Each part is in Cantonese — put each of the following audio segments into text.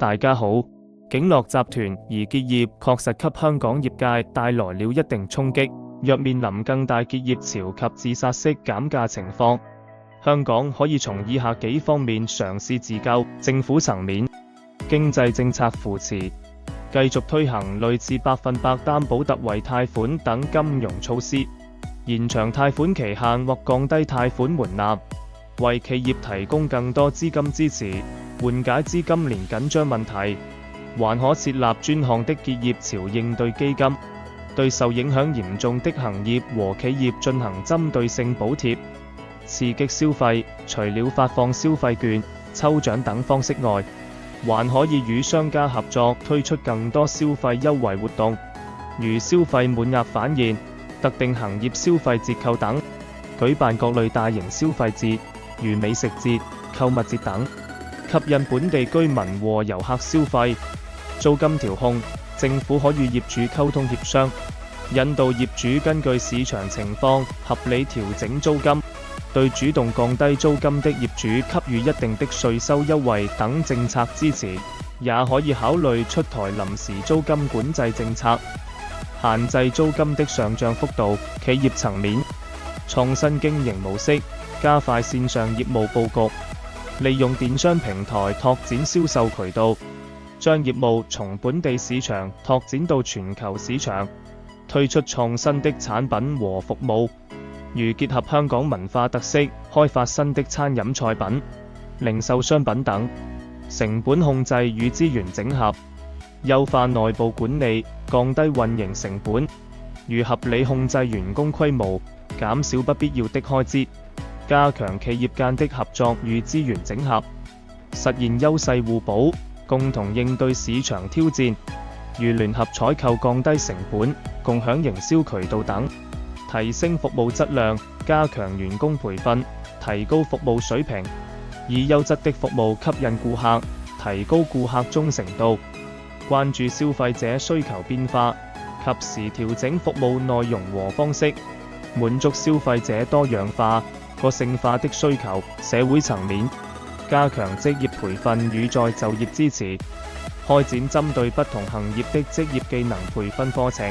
大家好。景樂集團而結業確實給香港業界帶來了一定衝擊。若面臨更大結業潮及自殺式減價情況，香港可以從以下幾方面嘗試自救。政府層面，經濟政策扶持，繼續推行類似100%擔保特惠貸款等金融措施，延長貸款期限或降低貸款門檻，為企業提供更多資金支持，緩解資金鏈緊張問題。還可設立專項的結業潮應對基金，對受影響嚴重的行業和企業進行針對性補貼，刺激消費。除了發放消費券、抽獎等方式外，還可以與商家合作推出更多消費優惠活動，如消費滿額返現、特定行業消費折扣等，舉辦各類大型消費節，如美食節、購物節等，吸引本地居民和遊客消費。租金調控，政府可與業主溝通協商，引導業主根據市場情況合理調整租金，對主動降低租金的業主給予一定的稅收優惠等政策支持，也可以考慮出台臨時租金管制政策，限制租金的上漲幅度。企業層面，創新經營模式，加快線上業務佈局，利用電商平台拓展銷售渠道，將業務從本地市場拓展到全球市場，推出創新的產品和服務，如結合香港文化特色，開發新的餐飲菜品、零售商品等。成本控制與資源整合，優化內部管理，降低運營成本，如合理控制員工規模，減少不必要的開支，加強企業間的合作與資源整合，實現優勢互補，共同應對市場挑戰，如聯合採購降低成本、共享營銷渠道等，提升服務質量，加強員工培訓，提高服務水平，以優質的服務吸引顧客，提高顧客忠誠度，關注消費者需求變化，及時調整服務內容和方式，滿足消費者多樣化、個性化的需求。社會層面，加強職業培訓與再就業支持，開展針對不同行業的職業技能培訓課程，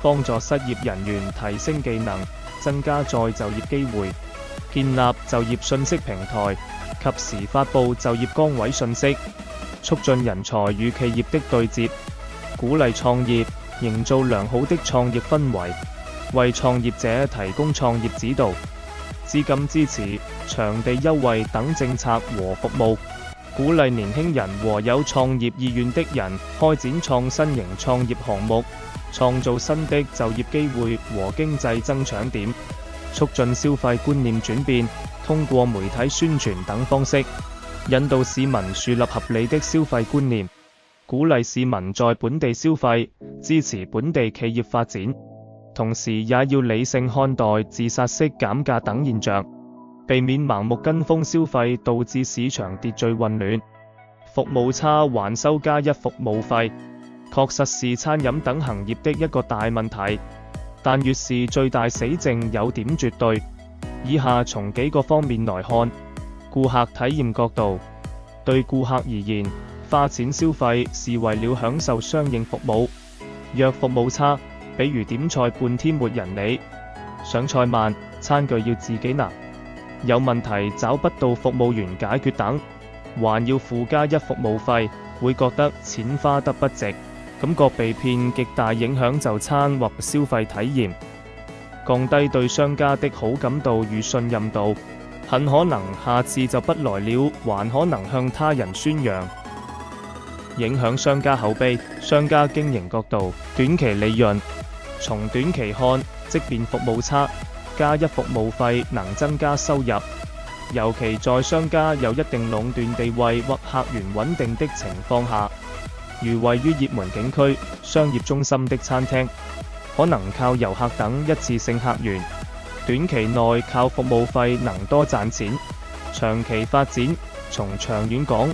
幫助失業人員提升技能，增加再就業機會，建立就業信息平台，及時發布就業崗位信息，促進人才與企業的對接，鼓勵創業，營造良好的創業氛圍，為創業者提供創業指導、資金支持、場地優惠等政策和服務，鼓勵年輕人和有創業意願的人開展創新型創業項目，創造新的就業機會和經濟增長點，促進消費觀念轉變，通過媒體宣傳等方式，引導市民樹立合理的消費觀念，鼓勵市民在本地消費，支持本地企業發展。同時也要理性看待自殺式減價等現象，避免盲目跟風消費導致市場秩序混亂。服務差還收加一服務費，確實是餐飲等行業的一個大問題，但越是最大死症有點絕對。以下從幾個方面來看。顧客體驗角度，對顧客而言，花錢消費是為了享受相應服務。若服務差，比如點菜半天沒人理，上菜慢，餐具要自己拿，有問題找不到服務員解決等，還要附加一服務費，會覺得錢花得不值，感覺被騙，極大影響就餐或消費體驗，降低對商家的好感度與信任度，很可能下次就不來了，還可能向他人宣揚，影響商家口碑。商家經營角度，短期利潤。從短期看，即便服務差，加一服務費能增加收入，尤其在商家有一定壟斷地位或客源穩定的情況下，如位於熱門景區、商業中心的餐廳，可能靠遊客等一次性客源，短期內靠服務費能多賺錢。長期發展，從長遠講，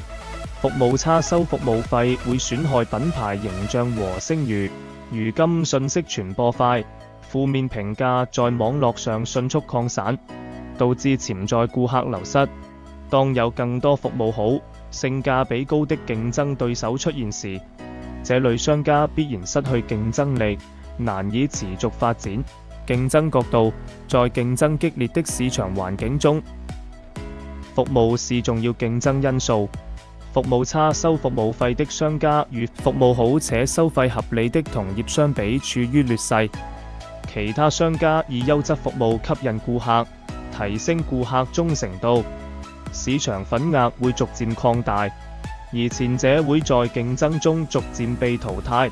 服務差收服務費會損害品牌形象和聲譽。如今信息傳播快，負面評價在網絡上迅速擴散，導致潛在顧客流失。當有更多服務好、性價比高的競爭對手出現時，這類商家必然失去競爭力，難以持續發展。競爭角度，在競爭激烈的市場環境中，服務是重要競爭因素。服務差收服務費的商家與服務好且收費合理的同業相比處於劣勢。其他商家以優質服務吸引顧客，提升顧客忠誠度，市場份額會逐漸擴大，而前者會在競爭中逐漸被淘汰。